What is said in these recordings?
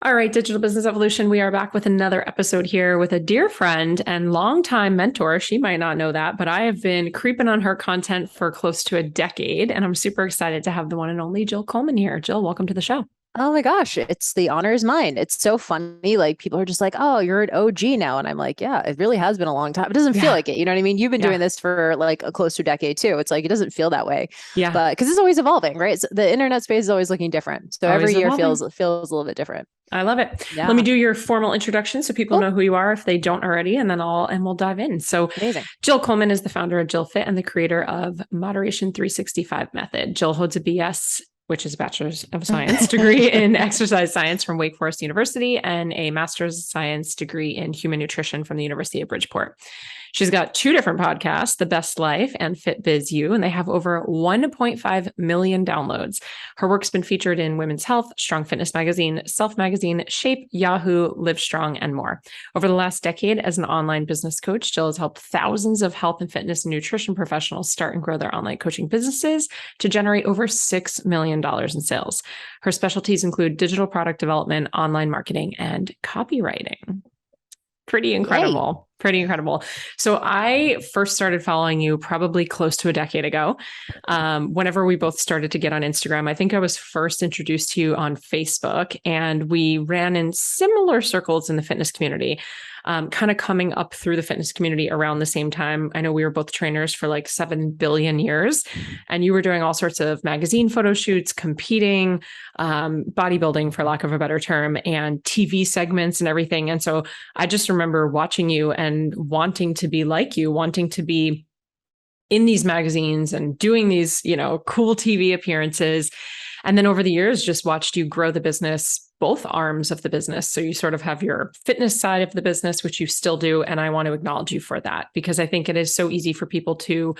All right, Digital Business Evolution. We are back with another episode here with a dear friend and longtime mentor. She might not know that, but I have been creeping on her content for close to a decade, and I'm super excited to have the one and only Jill Coleman here. Jill, welcome to the show. Oh my gosh, it's the honor is mine. It's so funny. Like people are just like, "Oh, you're an OG now." And I'm like, "Yeah, it really has been a long time." It doesn't feel Yeah, like it. You know what I mean? You've been doing yeah, this for like a close to a decade too. It's like it doesn't feel that way. yeah. But because it's always evolving, right? The internet space is always looking different. So every Always year evolving. feels a little bit different. I love it. Let me Yeah. do your formal introduction so people Cool. know who you are if they don't already, and then we'll dive in. So, Amazing. Jill Coleman is the founder of Jill Fit and the creator of Moderation 365 Method. Jill holds a BS, which is a Bachelor's of Science degree in exercise science from Wake Forest University, and a Master's of Science degree in human nutrition from the University of Bridgeport. She's got two different podcasts, The Best Life and Fit Biz You, and they have over 1.5 million downloads. Her work's been featured in Women's Health, Strong Fitness Magazine, Self Magazine, Shape, Yahoo, Live Strong, and more. Over the last decade, as an online business coach, Jill has helped thousands of health and fitness and nutrition professionals start and grow their online coaching businesses to generate over $6 million in sales. Her specialties include digital product development, online marketing, and copywriting. Pretty Yay. incredible. Pretty incredible. So I first started following you probably close to a decade ago. Whenever we both started to get on Instagram, I think I was first introduced to you on Facebook, and we ran in similar circles in the fitness community, kind of coming up through the fitness community around the same time. I know we were both trainers for like 7 billion years, and you were doing all sorts of magazine photo shoots, competing, bodybuilding, for lack of a better term, and TV segments and everything. And so I just remember watching you and wanting to be like you, wanting to be in these magazines and doing these, cool TV appearances. And then over the years, just watched you grow the business, both arms of the business. So you sort of have your fitness side of the business, which you still do. And I want to acknowledge you for that, because I think it is so easy for people to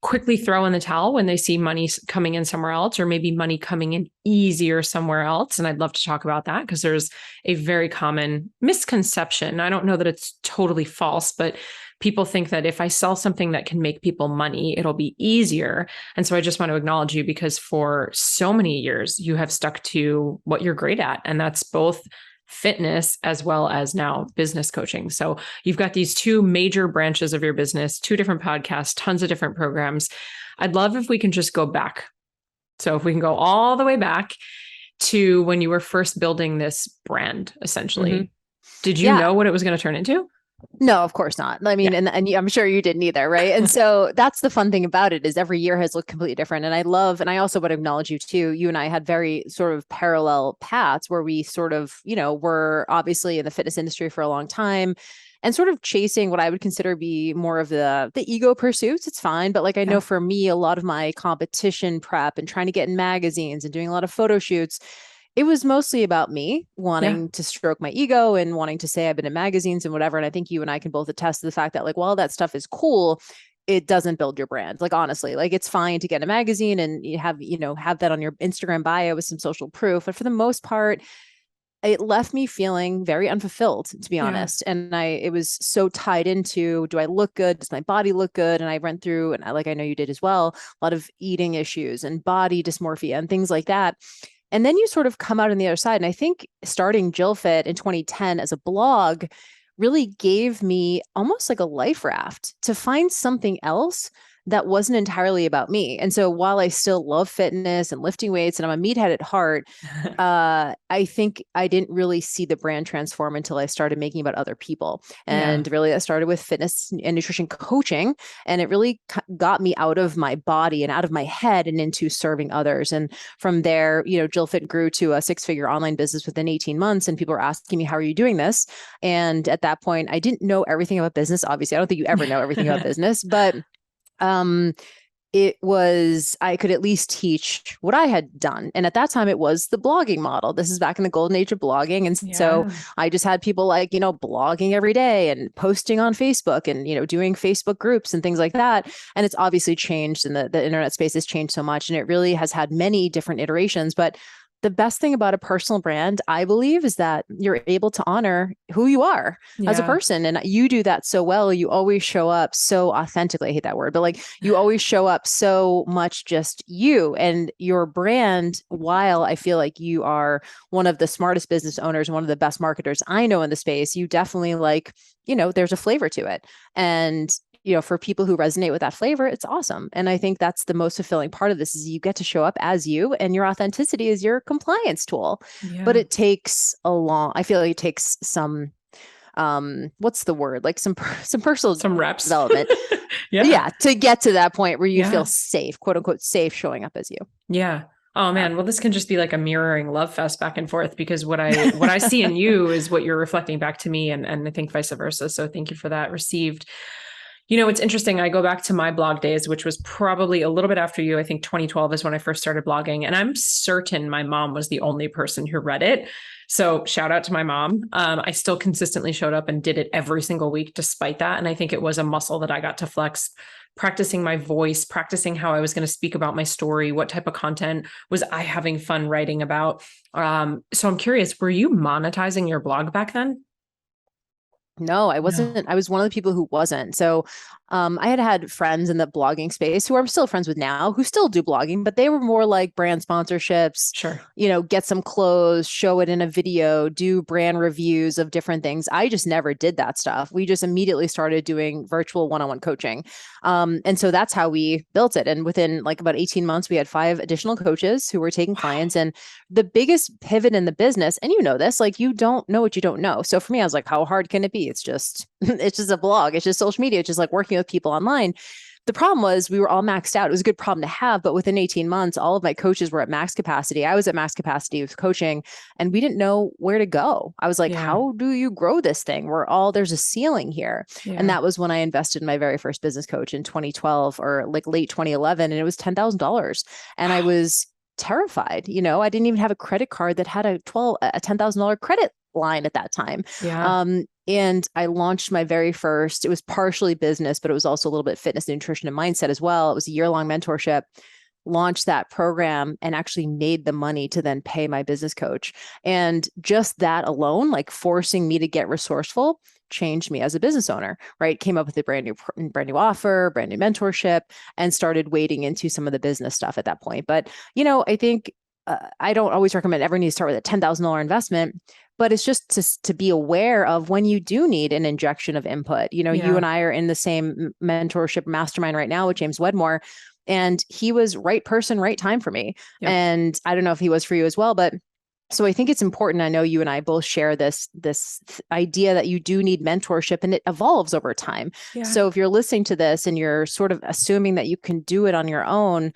quickly throw in the towel when they see money coming in somewhere else, or maybe money coming in easier somewhere else. And I'd love to talk about that, because there's a very common misconception. I don't know that it's totally false, but people think that if I sell something that can make people money, it'll be easier. And so I just want to acknowledge you, because for so many years, you have stuck to what you're great at. And that's both fitness as well as now business coaching. So you've got these two major branches of your business, two different podcasts, tons of different programs. I'd love if we can just go back. So if we can go all the way back to when you were first building this brand, Hmm. essentially. Did you Yeah. know what it was going to turn into? No, of course not. I mean, Yeah. and I'm sure you didn't either, right? And so that's the fun thing about it is every year has looked completely different. And I also would acknowledge you too. You and I had very sort of parallel paths where we sort of, were obviously in the fitness industry for a long time and sort of chasing what I would consider be more of the ego pursuits. It's fine, but like I Yeah. know for me, a lot of my competition prep and trying to get in magazines and doing a lot of photo shoots, it was mostly about me Yeah. wanting to stroke my ego and wanting to say I've been in magazines and whatever. And I think you and I can both attest to the fact that, like, while that stuff is cool, it doesn't build your brand. Like, honestly, like it's fine to get a magazine and have that on your Instagram bio with some social proof. But for the most part, it left me feeling very unfulfilled, to be Yeah. honest. And it was so tied into, do I look good? Does my body look good? And I went through, and like I know you did as well, a lot of eating issues and body dysmorphia and things like that. And then you sort of come out on the other side. And I think starting Jill Fit in 2010 as a blog really gave me almost like a life raft to find something else that wasn't entirely about me. And so while I still love fitness and lifting weights and I'm a meathead at heart, I think I didn't really see the brand transform until I started making about other people. Yeah. And really, I started with fitness and nutrition coaching, and it really got me out of my body and out of my head and into serving others. And from there, Jill Fit grew to a 6-figure online business within 18 months. And people were asking me, how are you doing this? And at that point, I didn't know everything about business. Obviously, I don't think you ever know everything about business, but um I could at least teach what I had done. And at that time it was the blogging model. This is back in the golden age of blogging. And so Yeah. I just had people like, blogging every day and posting on Facebook and, doing Facebook groups and things like that. And it's obviously changed, and the internet space has changed so much, and it really has had many different iterations. But the best thing about a personal brand, I believe, is that you're able to honor who you are as a Yeah. person. And you do that so well. You always show up so authentically. I hate that word, but like you always show up so much just you and your brand. While I feel like you are one of the smartest business owners, one of the best marketers I know in the space, you definitely like, there's a flavor to it. And for people who resonate with that flavor, it's awesome. And I think that's the most fulfilling part of this is you get to show up as you and your authenticity is your compliance tool. But Yeah. it takes I feel like it takes some, what's the word? Like some personal Some reps. development. Yeah. Yeah. To get to that point where you feel Yeah. safe, quote unquote, safe showing up as you. Yeah. Oh Yeah. man, well this can just be like a mirroring love fest back and forth because what I see in you is what you're reflecting back to me and I think vice versa. So thank you for that received. It's interesting. I go back to my blog days, which was probably a little bit after you. I think 2012 is when I first started blogging. And I'm certain my mom was the only person who read it. So shout out to my mom. I still consistently showed up and did it every single week despite that. And I think it was a muscle that I got to flex, practicing my voice, practicing how I was going to speak about my story, what type of content was I having fun writing about. So I'm curious, were you monetizing your blog back then? No, I No. wasn't. I was one of the people who wasn't. So I had friends in the blogging space who I'm still friends with now, who still do blogging, but they were more like brand sponsorships, Sure. get some clothes, show it in a video, do brand reviews of different things. I just never did that stuff. We just immediately started doing virtual one-on-one coaching. And so that's how we built it. And within like about 18 months, we had 5 additional coaches who were taking Wow. clients. And the biggest pivot in the business, and this, like you don't know what you don't know. So for me, I was like, how hard can it be? It's just, it's just a blog. It's just social media. It's just like working with people online. The problem was we were all maxed out. It was a good problem to have, but within 18 months, all of my coaches were at max capacity. I was at max capacity with coaching and we didn't know where to go. I was like, Yeah. how do you grow this thing? There's a ceiling here. And Yeah. that was when I invested in my very first business coach in 2012 or like late 2011. And it was $10,000. And I Wow. was terrified. I didn't even have a credit card that had a $10,000 credit line at that time. Yeah. And I launched my very first, it was partially business, but it was also a little bit fitness, nutrition, and mindset as well. It was a year-long mentorship, launched that program and actually made the money to then pay my business coach. And just that alone, like forcing me to get resourceful, changed me as a business owner, right? Came up with a brand new offer, brand new mentorship, and started wading into some of the business stuff at that point. But, I think I don't always recommend everyone needs to start with a $10,000 investment, but it's just to be aware of when you do need an injection of input. You Yeah. and I are in the same mentorship mastermind right now with James Wedmore, and he was right person, right time for me. Yep. And I don't know if he was for you as well, but so I think it's important. I know you and I both share this idea that you do need mentorship and it evolves over time. Yeah. So if you're listening to this and you're sort of assuming that you can do it on your own,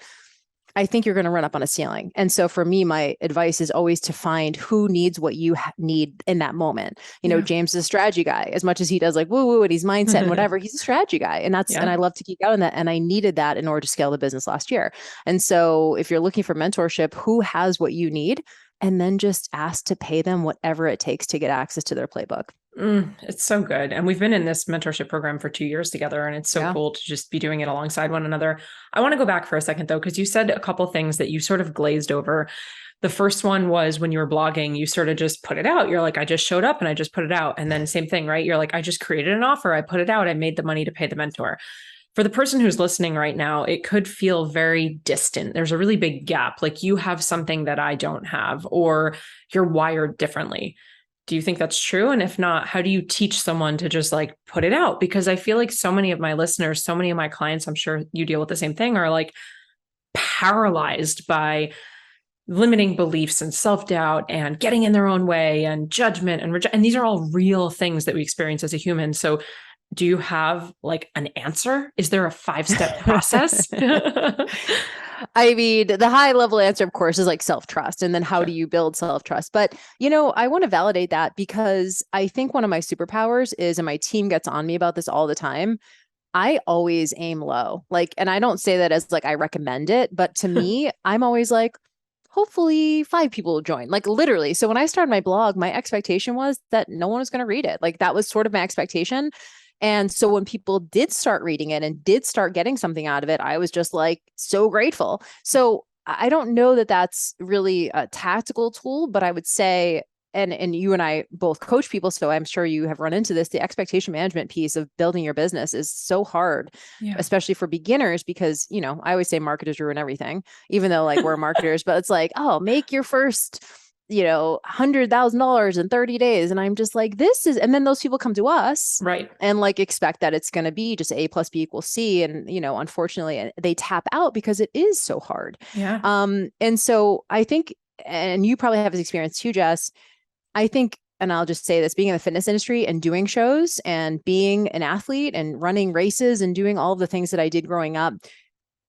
I think you're going to run up on a ceiling. And so for me, my advice is always to find who needs what you need in that moment. Yeah. James is a strategy guy. As much as he does like woo woo and he's mindset and whatever, he's a strategy guy. And Yeah. and I love to geek out on that. And I needed that in order to scale the business last year. And so if you're looking for mentorship, who has what you need? And then just ask to pay them whatever it takes to get access to their playbook. It's so good. And we've been in this mentorship program for 2 years together, and it's so Yeah. cool to just be doing it alongside one another. I want to go back for a second, though, because you said a couple things that you sort of glazed over. The first one was when you were blogging, you sort of just put it out. You're like, I just showed up and I just put it out. And then same thing, right? You're like, I just created an offer. I put it out. I made the money to pay the mentor. For the person who's listening right now, it could feel very distant. There's a really big gap. Like you have something that I don't have, or you're wired differently. Do you think that's true? And if not, how do you teach someone to just like put it out? Because I feel like so many of my listeners, so many of my clients, I'm sure you deal with the same thing, are like paralyzed by limiting beliefs and self-doubt and getting in their own way and judgment and these are all real things that we experience as a human. So do you have like an answer? Is there a 5-step process? I mean, the high level answer, of course, is like self-trust. And then how Sure. do you build self-trust? But, I want to validate that because I think one of my superpowers is, and my team gets on me about this all the time, I always aim low. Like, and I don't say that as like I recommend it, but to me, I'm always like, hopefully 5 people will join, like literally. So when I started my blog, my expectation was that no one was going to read it. Like that was sort of my expectation. And so when people did start reading it and did start getting something out of it, I was just like so grateful. So I don't know that that's really a tactical tool, but I would say, and you and I both coach people, so I'm sure you have run into this, the expectation management piece of building your business is so hard, Yeah. especially for beginners, because, I always say marketers ruin everything, even though like we're marketers, but it's like, oh, make your first, $100,000 in 30 days. And I'm just like, and then those people come to us. Right. And like expect that it's going to be just A plus B equals C. And, unfortunately, they tap out because it is so hard. Yeah. And so I think, and you probably have this experience too, Jess, I think, and I'll just say this, being in the fitness industry and doing shows and being an athlete and running races and doing all of the things that I did growing up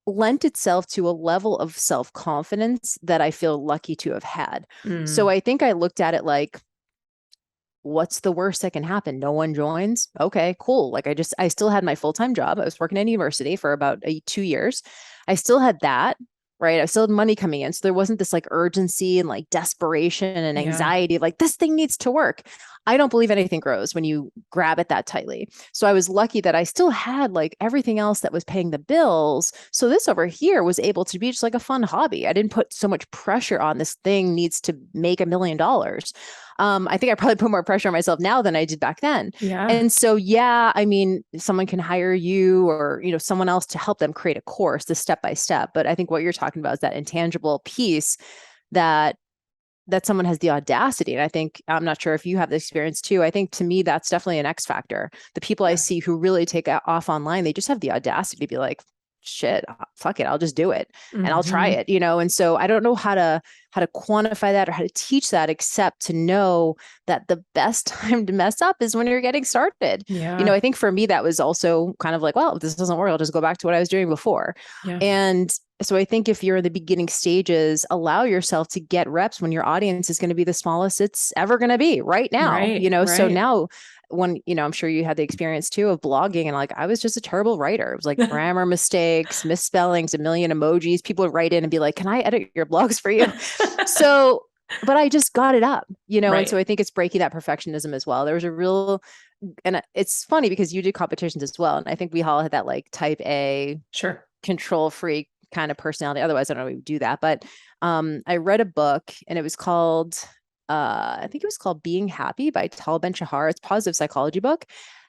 lent itself to a level of self-confidence that I feel lucky to have had. So I think I looked at it like, what's the worst that can happen? No one joins. Okay, cool. Like I still had my full-time job. I was working at university for about 2 years. I still had that, right? I still had money coming in. So there wasn't this like urgency and like desperation and anxiety of like, this thing needs to work. I don't believe anything grows when you grab it that tightly. So I was lucky that I still had like everything else that was paying the bills. So this over here was able to be just like a fun hobby. I didn't put so much pressure on this thing needs to make $1 million. I think I probably put more pressure on myself now than I did back then. Yeah. And so, I mean, someone can hire you or, someone else to help them create a course, the step by step. But I think what you're talking about is that intangible piece that someone has the audacity. And I think, I'm not sure if you have the experience too. I think to me, that's definitely an X factor. The people I see who really take off online, they just have the audacity to be like, shit, fuck it, I'll just do it and I'll try it, And so I don't know how to quantify that or how to teach that, except to know that the best time to mess up is when you're getting started. Yeah. I think for me, that was also kind of like, well, if this doesn't work, I'll just go back to what I was doing before. Yeah. And so I think if you're in the beginning stages, allow yourself to get reps when your audience is going to be the smallest it's ever going to be right now, Right. So now when, I'm sure you had the experience too of blogging and like, I was just a terrible writer. It was like grammar mistakes, misspellings, a million emojis. People would write in and be like, can I edit your blogs for you? So, but I just got it up, Right. And so I think it's breaking that perfectionism as well. There was a real, and it's funny because you did competitions as well. And I think we all had that like type A, sure, control freak kind of personality. Otherwise, I don't know if we would do that. But I read a book and it was called, I think it was called Being Happy by Tal Ben-Shahar. It's a positive psychology book.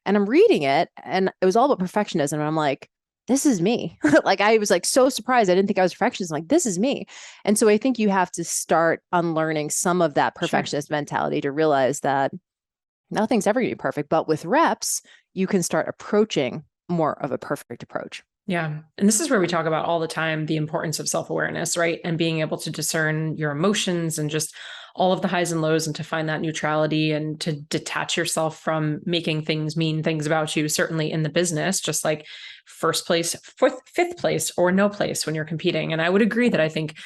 And I'm reading it and it was all about perfectionism. And I'm like, this is me. Like, I was like so surprised. I didn't think I was perfectionist. I'm like, this is me. And so I think you have to start unlearning some of that perfectionist mentality to realize that nothing's ever going to be perfect. But with reps, you can start approaching more of a perfect approach. Yeah. And this is where we talk about all the time, the importance of self-awareness, right? And being able to discern your emotions and just all of the highs and lows and to find that neutrality and to detach yourself from making things mean things about you, certainly in the business, just like first place, fifth place, or no place when you're competing. And I would agree that I think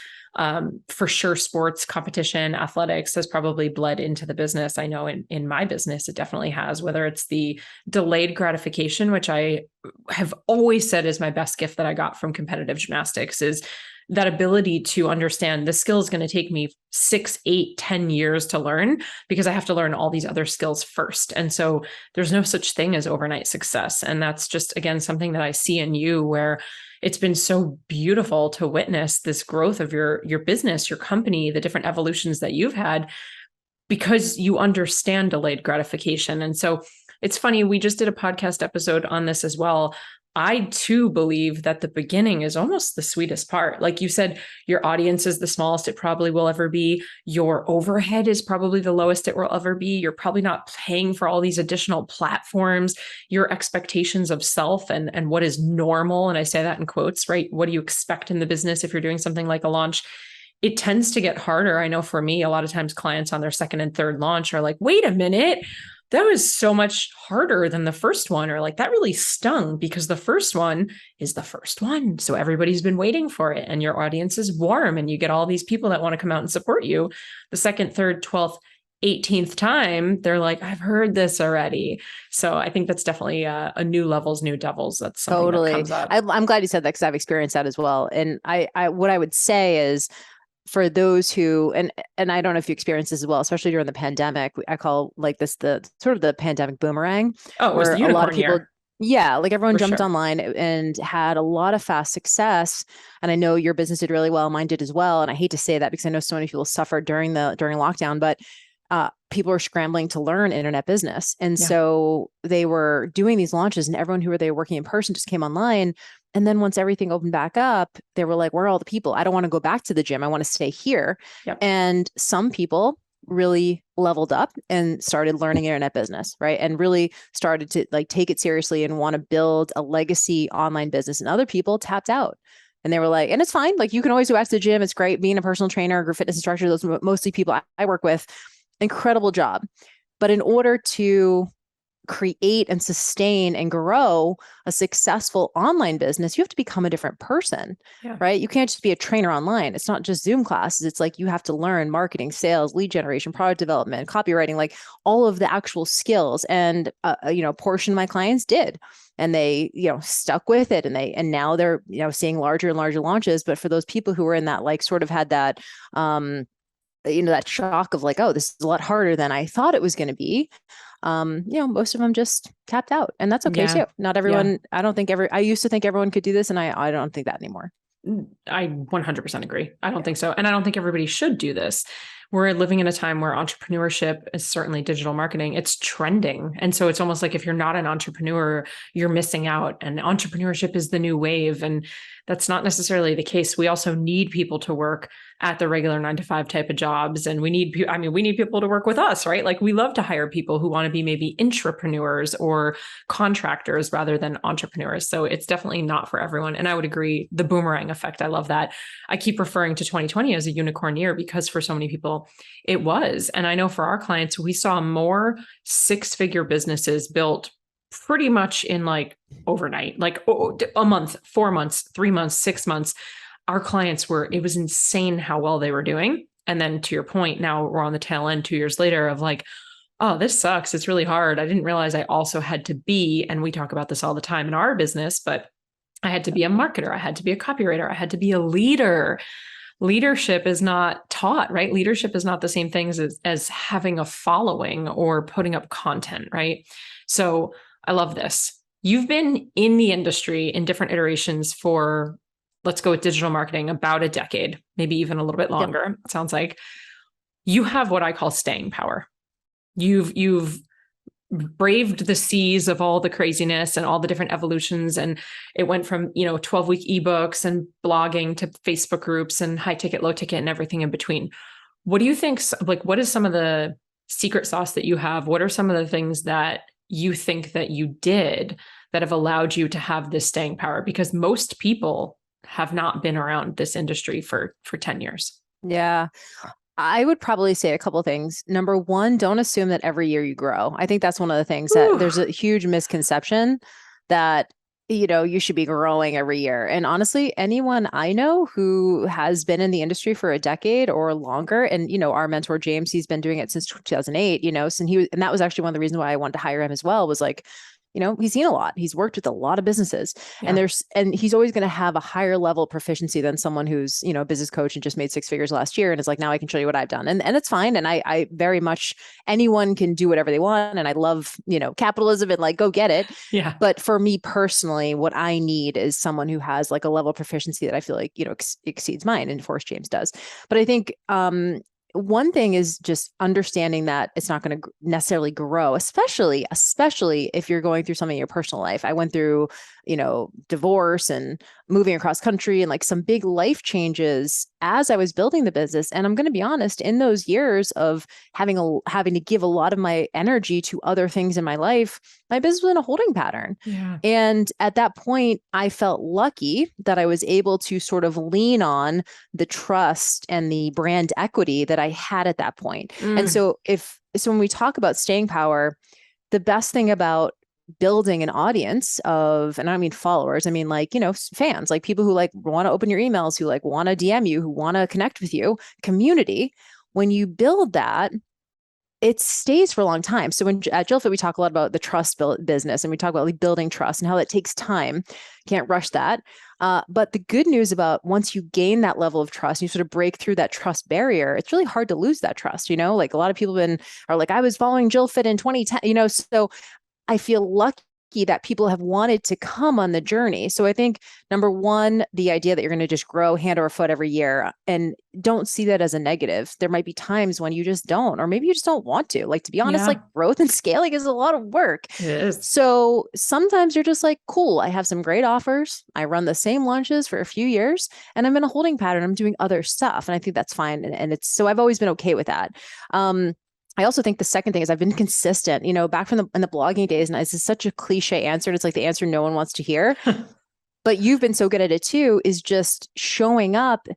for sure, sports, competition, athletics has probably bled into the business. I know in my business, it definitely has, whether it's the delayed gratification, which I have always said is my best gift that I got from competitive gymnastics, is that ability to understand the skill is going to take me 6, 8, 10 years to learn because I have to learn all these other skills first. And so there's no such thing as overnight success. And that's just, again, something that I see in you where it's been so beautiful to witness this growth of your business, your company, the different evolutions that you've had because you understand delayed gratification. And so it's funny, we just did a podcast episode on this as well. I too believe that the beginning is almost the sweetest part. Like you said, your audience is the smallest it probably will ever be. Your overhead is probably the lowest it will ever be. You're probably not paying for all these additional platforms. Your expectations of self and what is normal, and I say that in quotes, right? What do you expect in the business if you're doing something like a launch? It tends to get harder. I know for me, a lot of times clients on their second and third launch are like, wait a minute, that was so much harder than the first one, or like that really stung because the first one is the first one. So everybody's been waiting for it and your audience is warm and you get all these people that want to come out and support you. The second, third, 12th, 18th time, they're like, I've heard this already. So I think that's definitely a new levels, new devils. That's something that comes up. I'm glad you said that because I've experienced that as well. And I what I would say is, for those who, and I don't know if you experienced this as well, especially during the pandemic, I call like this the sort of the pandemic boomerang. Oh, it was the unicorn year. Yeah, like everyone for jumped sure. online and had a lot of fast success. And I know your business did really well, mine did as well. And I hate to say that because I know so many people suffered during lockdown, but people were scrambling to learn internet business. And Yeah. so they were doing these launches, and everyone who were they working in person just came online. And then once everything opened back up, they were like, where are all the people? I don't want to go back to the gym. I want to stay here. Yep. And some people really leveled up and started learning internet business, right? And really started to like take it seriously and want to build a legacy online business. And other people tapped out. And they were like, and it's fine. Like you can always go back to the gym. It's great being a personal trainer or fitness instructor. Those are mostly people I work with. Incredible job. But in order to create and sustain and grow a successful online business, you have to become a different person, Yeah. right? You can't just be a trainer online. It's not just Zoom classes. It's like you have to learn marketing, sales, lead generation, product development, copywriting, like all of the actual skills. And a portion of my clients did, and they stuck with it, and now they're seeing larger and larger launches. But for those people who were in that like sort of had that that shock of like, oh, this is a lot harder than I thought it was going to be. Most of them just tapped out, and that's okay Yeah. too. Not Yeah. everyone, I used to think everyone could do this, and I don't think that anymore. I 100% agree. I don't think so. And I don't think everybody should do this. We're living in a time where entrepreneurship is certainly digital marketing. It's trending. And so it's almost like if you're not an entrepreneur, you're missing out. And entrepreneurship is the new wave. And that's not necessarily the case. We also need people to work at the regular 9 to 5 type of jobs. And we need people to work with us, right? Like we love to hire people who want to be maybe intrapreneurs or contractors rather than entrepreneurs. So it's definitely not for everyone. And I would agree, the boomerang effect, I love that. I keep referring to 2020 as a unicorn year because for so many people it was. And I know for our clients, we saw more 6-figure businesses built pretty much in like overnight, like a month, 4 months, 3 months, 6 months. Our clients it was insane how well they were doing. And then to your point, now we're on the tail end 2 years later of like, oh, this sucks. It's really hard. I didn't realize I also had to be, and we talk about this all the time in our business, but I had to be a marketer. I had to be a copywriter. I had to be a leader. Leadership is not taught, right? Leadership is not the same things as having a following or putting up content, right? So I love this. You've been in the industry in different iterations for, let's go with digital marketing, about a decade, maybe even a little bit longer. Yep. It sounds like you have what I call staying power. You've braved the seas of all the craziness and all the different evolutions. And it went from, 12-week ebooks and blogging to Facebook groups and high ticket, low ticket, and everything in between. What do you think, like, what is some of the secret sauce that you have? What are some of the things that you think that you did that have allowed you to have this staying power? Because most people have not been around this industry for 10 years. Yeah. I would probably say a couple of things. Number one, don't assume that every year you grow. I think that's one of the things that there's a huge misconception that, you should be growing every year. And honestly, anyone I know who has been in the industry for a decade or longer, and, our mentor, James, he's been doing it since 2008, and that was actually one of the reasons why I wanted to hire him as well, was like, he's seen a lot. He's worked with a lot of businesses, and he's always going to have a higher level of proficiency than someone who's, a business coach and just made 6 figures last year. And is like, now I can show you what I've done. And it's fine. And I very much, anyone can do whatever they want. And I love, capitalism and like, go get it. Yeah. But for me personally, what I need is someone who has like a level of proficiency that I feel like, exceeds mine. And of course, James does. But I think, one thing is just understanding that it's not going to necessarily grow, especially if you're going through something in your personal life. I went through, divorce and moving across country and like some big life changes as I was building the business. And I'm going to be honest, in those years of having to give a lot of my energy to other things in my life, my business was in a holding pattern. Yeah. And at that point, I felt lucky that I was able to sort of lean on the trust and the brand equity that I had at that point. And so when we talk about staying power, the best thing about building an audience of, and I don't mean followers, I mean like, fans, like people who like want to open your emails, who like want to DM you, who want to connect with you, community. When you build that, it stays for a long time. So at JillFit, we talk a lot about the trust business, and we talk about like building trust and how that takes time. Can't rush that. But the good news about once you gain that level of trust, you sort of break through that trust barrier, it's really hard to lose that trust. Like a lot of people are like, I was following JillFit in 2010, so I feel lucky lucky that people have wanted to come on the journey. So I think number one, the idea that you're going to just grow hand over foot every year, and don't see that as a negative. There might be times when you just don't, or maybe you just don't want to. Like, to be honest, like growth and scaling is a lot of work. It is. So sometimes you're just like, cool, I have some great offers. I run the same lunches for a few years and I'm in a holding pattern. I'm doing other stuff. And I think that's fine. And it's, so I've always been okay with that. I also think the second thing is I've been consistent, back from in the blogging days, and this is such a cliche answer. It's like the answer no one wants to hear, but you've been so good at it too, is just showing up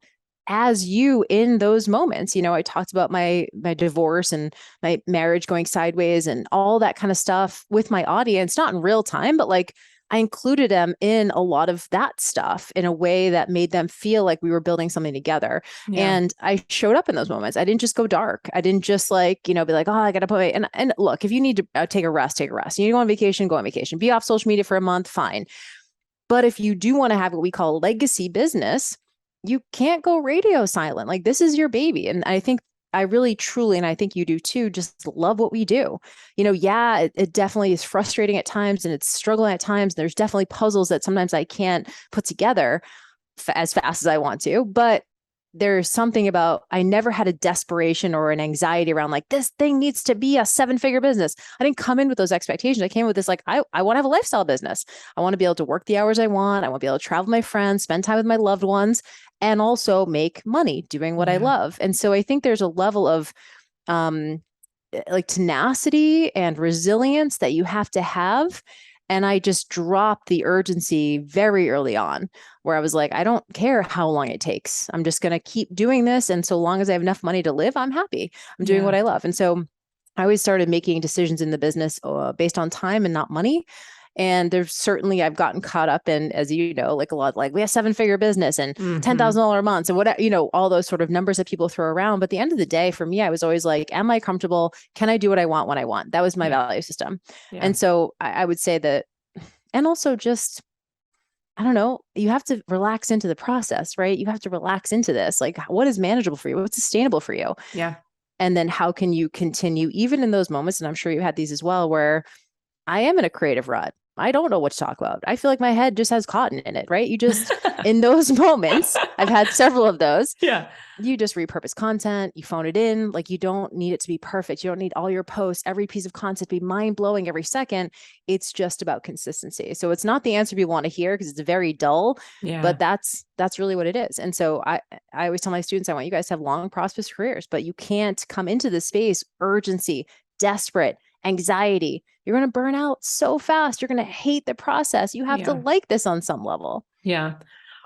as you in those moments. I talked about my divorce and my marriage going sideways and all that kind of stuff with my audience, not in real time, but like I included them in a lot of that stuff in a way that made them feel like we were building something together. Yeah. And I showed up in those moments. I didn't just go dark. I didn't just like, be like, oh, I got to put my, and look, if you need to take a rest, take a rest. You need to go on vacation, go on vacation, be off social media for a month, fine. But if you do want to have what we call legacy business, you can't go radio silent. Like, this is your baby. And I think I really, truly, and I think you do too, just love what we do. It definitely is frustrating at times and it's struggling at times. There's definitely puzzles that sometimes I can't put together as fast as I want to, but there's something about, I never had a desperation or an anxiety around like, this thing needs to be a 7-figure business. I didn't come in with those expectations. I came with this, like, I want to have a lifestyle business. I want to be able to work the hours I want. I want to be able to travel with my friends, spend time with my loved ones, and also make money doing what I love. And so I think there's a level of like tenacity and resilience that you have to have. And I just dropped the urgency very early on, where I was like, I don't care how long it takes. I'm just going to keep doing this. And so long as I have enough money to live, I'm happy. I'm doing what I love. And so I always started making decisions in the business based on time and not money. And there's certainly, I've gotten caught up in, as you know, like a lot, like we have 7-figure business and $10,000 a month and whatever, all those sort of numbers that people throw around. But at the end of the day, for me, I was always like, am I comfortable? Can I do what I want when I want? That was my value system. Yeah. And so I would say that, and also just, I don't know, you have to relax into the process, right? You have to relax into this. Like, what is manageable for you? What's sustainable for you? Yeah. And then how can you continue even in those moments? And I'm sure you had these as well, where I am in a creative rut. I don't know what to talk about. I feel like my head just has cotton in it, right? You just, in those moments, I've had several of those. Yeah. You just repurpose content, you phone it in. Like, you don't need it to be perfect. You don't need all your posts, every piece of content be mind blowing every second. It's just about consistency. So it's not the answer we want to hear because it's very dull, but that's really what it is. And so I always tell my students, I want you guys to have long, prosperous careers, but you can't come into this space, urgency, desperate, anxiety. You're going to burn out so fast. You're going to hate the process. You have to like this on some level. Yeah.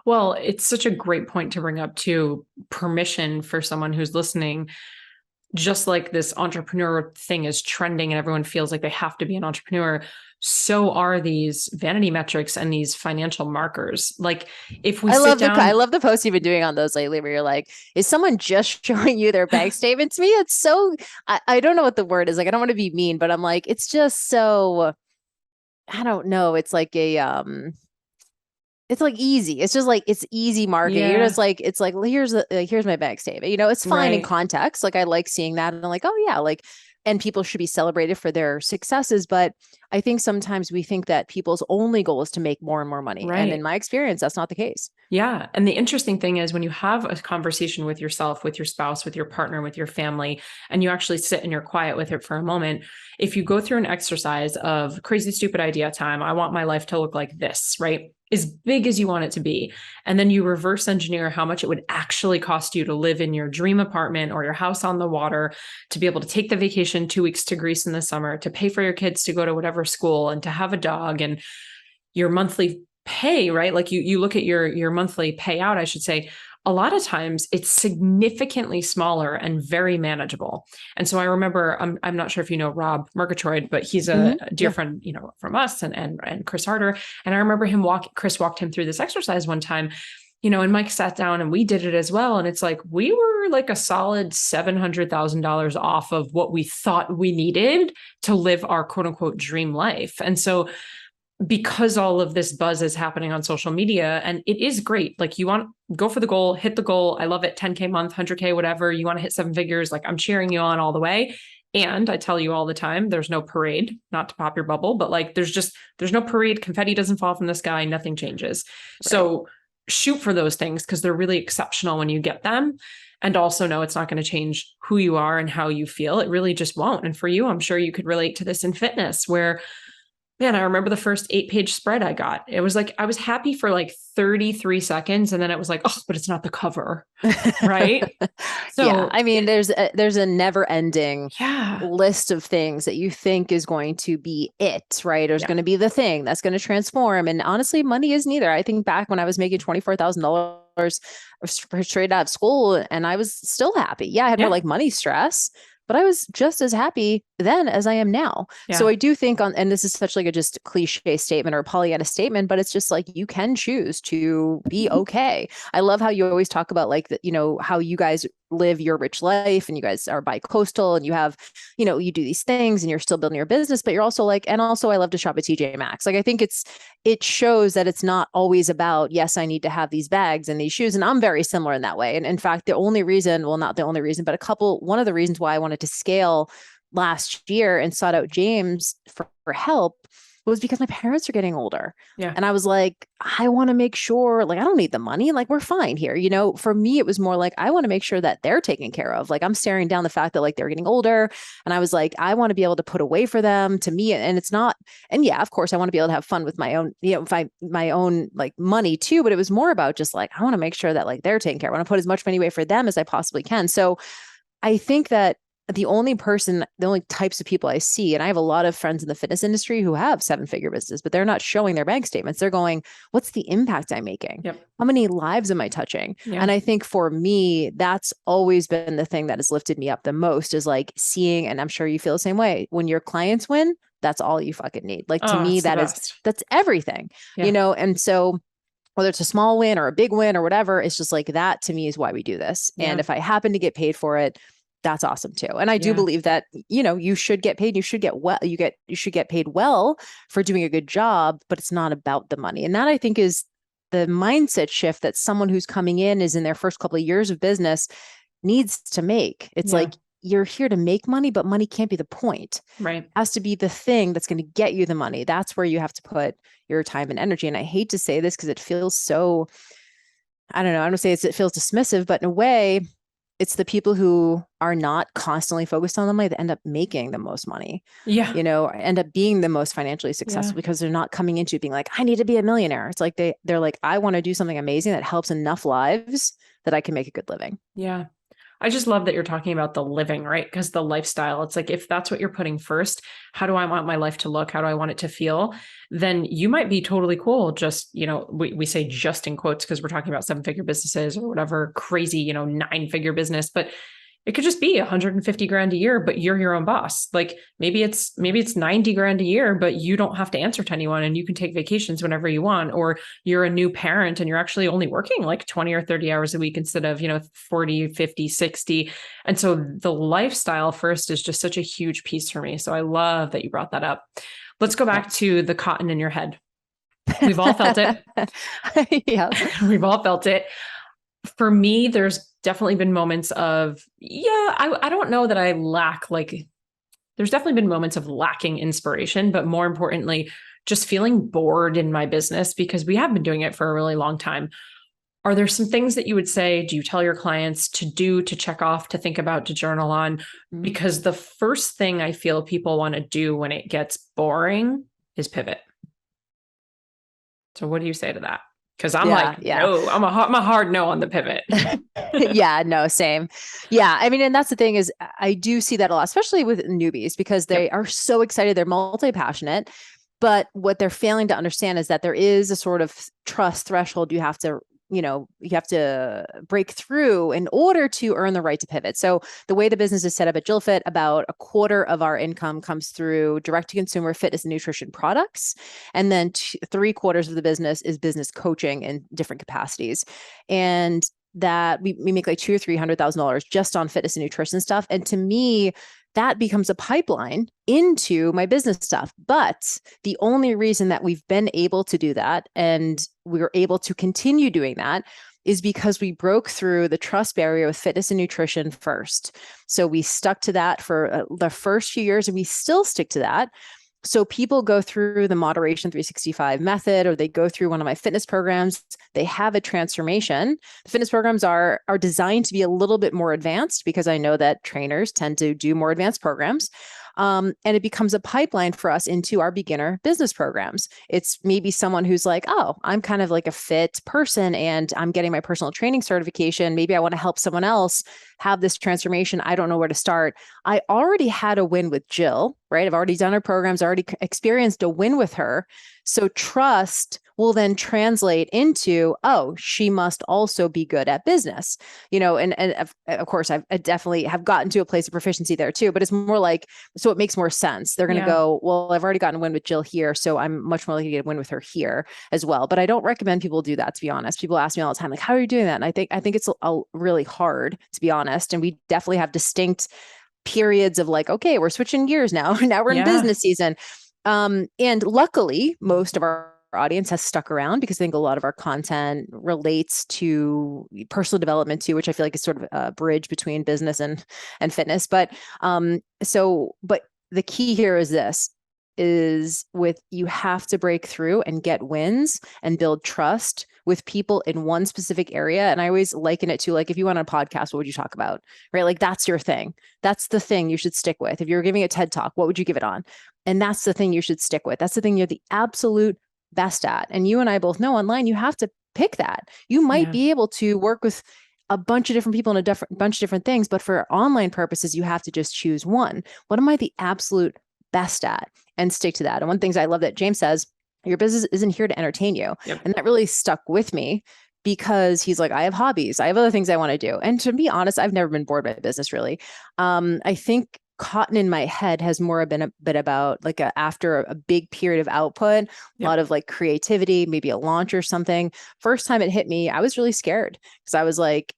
Well, it's such a great point to bring up too, permission for someone who's listening. Just like this entrepreneur thing is trending and everyone feels like they have to be an entrepreneur, so are these vanity metrics and these financial markers. Like, if we I love the posts you've been doing on those lately, where you're like, is someone just showing you their bank statement to me? It's so, I don't know what the word is. Like, I don't want to be mean, but I'm like, it's just so, I don't know. It's like it's like easy. It's just like, it's easy marketing. You're just like, it's like, here's my bank statement. It's fine in context. Like, I like seeing that. And I'm like, oh yeah, like, and people should be celebrated for their successes. But I think sometimes we think that people's only goal is to make more and more money. Right. And in my experience, that's not the case. Yeah. And the interesting thing is, when you have a conversation with yourself, with your spouse, with your partner, with your family, and you actually sit and you're quiet with it for a moment, if you go through an exercise of crazy, stupid idea time, I want my life to look like this, right? As big as you want it to be. And then you reverse engineer how much it would actually cost you to live in your dream apartment or your house on the water, to be able to take the vacation 2 weeks to Greece in the summer, to pay for your kids to go to whatever school, and to have a dog, and your monthly pay, right? Like, you look at your monthly payout, I should say, a lot of times it's significantly smaller and very manageable. And so I remember, I'm not sure if you know Rob Murgatroyd, but he's a dear friend, from us, and Chris Harder. And I remember Chris walked him through this exercise one time, and Mike sat down and we did it as well. And it's like, we were like a solid $700,000 off of what we thought we needed to live our quote unquote dream life. And so, because all of this buzz is happening on social media, and it is great. Like, you want to go for the goal, hit the goal. I love it. 10K month, 100K, whatever. You want to hit 7 figures. Like, I'm cheering you on all the way. And I tell you all the time, there's no parade, not to pop your bubble, but like there's no parade. Confetti doesn't fall from the sky. Nothing changes. Right. So shoot for those things because they're really exceptional when you get them. And also know it's not going to change who you are and how you feel. It really just won't. And for you, I'm sure you could relate to this in fitness where, man, I remember the first 8-page spread I got. It was like, I was happy for like 33 seconds. And then it was like, oh, but it's not the cover. Right. So yeah, I mean, there's a never ending list of things that you think is going to be it, right? Or is going to be the thing that's going to transform. And honestly, money isn't either. I think back when I was making $24,000 straight out of school and I was still happy. Yeah, I had more like money stress, but I was just as happy then as I am now. Yeah. So I do think and this is such like a just cliche statement or a Pollyanna statement, but it's just like, you can choose to be okay. I love how you always talk about like, how you guys live your rich life and you guys are bi-coastal and you have, you do these things and you're still building your business, but you're also like, and also I love to shop at TJ Maxx. Like, I think it shows that it's not always about, yes, I need to have these bags and these shoes. And I'm very similar in that way. And in fact, the only reason, well, not the only reason, but one of the reasons why I wanted to scale last year and sought out James for help was because my parents are getting older. Yeah. And I was like, I want to make sure, like, I don't need the money. Like, we're fine here. For me, it was more like, I want to make sure that they're taken care of. Like, I'm staring down the fact that like they're getting older. And I was like, I want to be able to put away for them to me. And it's not, and yeah, of course I want to be able to have fun with my own, my own like money too. But it was more about just like, I want to make sure that like they're taken care of. I want to put as much money away for them as I possibly can. So I think that the only types of people I see, and I have a lot of friends in the fitness industry who have 7-figure business, but they're not showing their bank statements. They're going, what's the impact I'm making? Yep. How many lives am I touching? Yeah. And I think for me, that's always been the thing that has lifted me up the most is like seeing, and I'm sure you feel the same way, when your clients win, that's all you fucking need. Like to me, that's everything, And so whether it's a small win or a big win or whatever, it's just like that to me is why we do this. Yeah. And if I happen to get paid for it, that's awesome too. And I do believe that, you should get paid. You should get you should get paid well for doing a good job, but it's not about the money. And that I think is the mindset shift that someone who's coming in is in their first couple of years of business needs to make. It's like, you're here to make money, but money can't be the point. Right. It has to be the thing that's going to get you the money. That's where you have to put your time and energy. And I hate to say this because it feels so, I don't know, I don't say it feels dismissive, but in a way, it's the people who are not constantly focused on the money that end up making the most money. Yeah. End up being the most financially successful because they're not coming into it being like, I need to be a millionaire. It's like they're like, I want to do something amazing that helps enough lives that I can make a good living. Yeah. I just love that you're talking about the living, right? Because the lifestyle, it's like, if that's what you're putting first, how do I want my life to look? How do I want it to feel? Then you might be totally cool. Just, we say just in quotes, because we're talking about 7-figure businesses or whatever crazy, 9-figure business, but it could just be 150 grand a year, but you're your own boss. Like maybe it's 90 grand a year, but you don't have to answer to anyone and you can take vacations whenever you want, or you're a new parent and you're actually only working like 20 or 30 hours a week instead of, 40, 50, 60. And so the lifestyle first is just such a huge piece for me. So I love that you brought that up. Let's go back to the cotton in your head. We've all felt it. Yeah. We've all felt it. For me, there's definitely been moments of, I don't know that I lack, there's definitely been moments of lacking inspiration, but more importantly, just feeling bored in my business because we have been doing it for a really long time. Are there some things that you would say, do you tell your clients to do, to check off, to think about, to journal on? Mm-hmm. Because the first thing I feel people want to do when it gets boring is pivot. So what do you say to that? Because I'm no, I'm a hard no on the pivot. Yeah, no, same. Yeah. I mean, and that's the thing is I do see that a lot, especially with newbies, because they are so excited. They're multi-passionate, but what they're failing to understand is that there is a sort of trust threshold you have to break through in order to earn the right to pivot. So the way the business is set up at JillFit, about a quarter of our income comes through direct-to-consumer fitness and nutrition products. And then 3/4 of the business is business coaching in different capacities. And that we make like $200,000 or $300,000 just on fitness and nutrition stuff. And to me, that becomes a pipeline into my business stuff. But the only reason that we've been able to do that and we're able to continue doing that is because we broke through the trust barrier with fitness and nutrition first. So we stuck to that for the first few years, and we still stick to that. So people go through the Moderation 365 method, or they go through one of my fitness programs. They have a transformation. The fitness programs are designed to be a little bit more advanced, because I know that trainers tend to do more advanced programs. And it becomes a pipeline for us into our beginner business programs. It's maybe someone who's like, oh, I'm kind of like a fit person and I'm getting my personal training certification. Maybe I want to help someone else have this transformation. I don't know where to start. I already had a win with Jill, right? I've already done her programs, already experienced a win with her. So trust will then translate into, oh, she must also be good at business, and of course, I definitely have gotten to a place of proficiency there too, but it's more like, so it makes more sense. They're going to go, well, I've already gotten a win with Jill here, so I'm much more likely to get a win with her here as well. But I don't recommend people do that, to be honest. People ask me all the time, like, how are you doing that? And I think it's really hard, to be honest. And we definitely have distinct periods of like, okay, we're switching gears now. Now we're in business season. And luckily, most of our audience has stuck around, because I think a lot of our content relates to personal development too, which I feel like is sort of a bridge between business and fitness. But the key here is you have to break through and get wins and build trust with people in one specific area. And I always liken it to, like, if you went on a podcast, what would you talk about? Right? Like, that's your thing. That's the thing you should stick with. If you're giving a TED Talk, what would you give it on? And that's the thing you should stick with. That's the thing you're the absolute best at. And you and I both know online, you have to pick that. You might be able to work with a bunch of different people in a bunch of different things, but for online purposes, you have to just choose one. What am I the absolute best at? And stick to that. And one of the things I love that James says, your business isn't here to entertain you. And that really stuck with me, because he's like, I have hobbies. I have other things I want to do. And to be honest, I've never been bored by business, really. I think cotton in my head has more been a bit about like after a big period of output, a lot of like creativity, maybe a launch or something. First time it hit me, I was really scared, because I was like,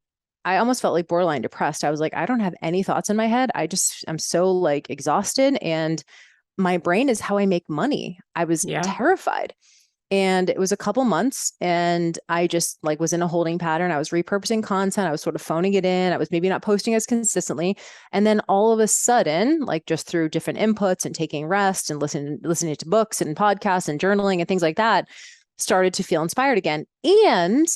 I almost felt like borderline depressed. I was like, I don't have any thoughts in my head. I'm so like exhausted, and my brain is how I make money. I was terrified. And it was a couple months, and I just like was in a holding pattern. I was repurposing content. I was sort of phoning it in. I was maybe not posting as consistently. And then all of a sudden, like just through different inputs and taking rest and listening to books and podcasts and journaling and things like that, started to feel inspired again. And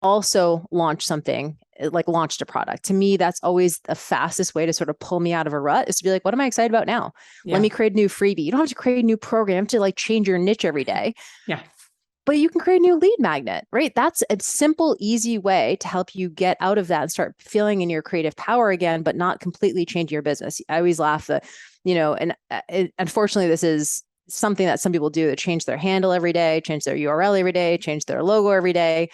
also launched a product. To me, that's always the fastest way to sort of pull me out of a rut, is to be like, what am I excited about now? Let me create a new freebie. You don't have to create a new program to like change your niche every day. But you can create a new lead magnet, right? That's a simple, easy way to help you get out of that and start feeling in your creative power again, but not completely change your business. I always laugh that, unfortunately, this is something that some people do, that change their handle every day, change their URL every day, change their logo every day.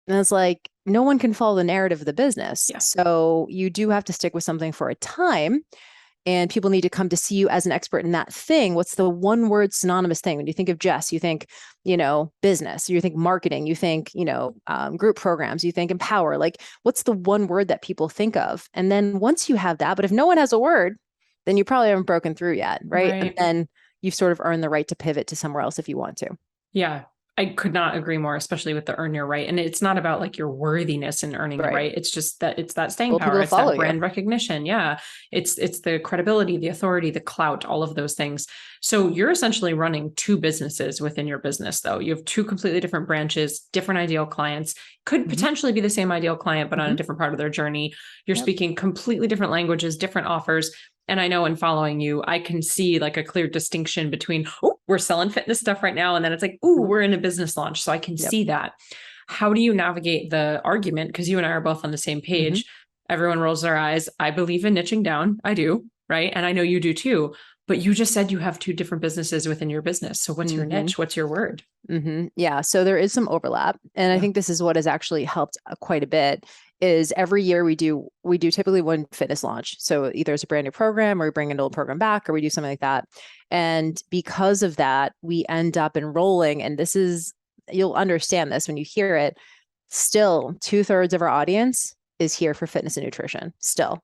And it's like, no one can follow the narrative of the business. So you do have to stick with something for a time, and people need to come to see you as an expert in that thing. What's the one word synonymous thing? When you think of Jess, you think, business, you think marketing, you think, group programs, you think empower. Like, what's the one word that people think of? And then once you have that, but if no one has a word, then you probably haven't broken through yet. Right. And then you've sort of earned the right to pivot to somewhere else if you want to. Yeah. I could not agree more, especially with the earn your right. And it's not about like your worthiness in earning the right. It's just that it's that staying power. It's that brand recognition. Yeah. It's the credibility, the authority, the clout, all of those things. So you're essentially running two businesses within your business, though. You have two completely different branches, different ideal clients, could potentially be the same ideal client, but on a different part of their journey. You're speaking completely different languages, different offers. And I know in following you, I can see like a clear distinction between, oh, we're selling fitness stuff right now. And then it's like, oh, we're in a business launch. So I can see that. How do you navigate the argument? Because you and I are both on the same page. Everyone rolls their eyes. I believe in niching down. I do. Right. And I know you do too. But you just said you have two different businesses within your business. So what's your niche? What's your word? Yeah. So there is some overlap. And I think this is what has actually helped quite a bit. Is every year we do typically one fitness launch. So either it's a brand new program, or we bring an old program back, or we do something like that. And because of that, we end up enrolling. And this is, you'll understand this when you hear it, still 2/3 of our audience is here for fitness and nutrition. Still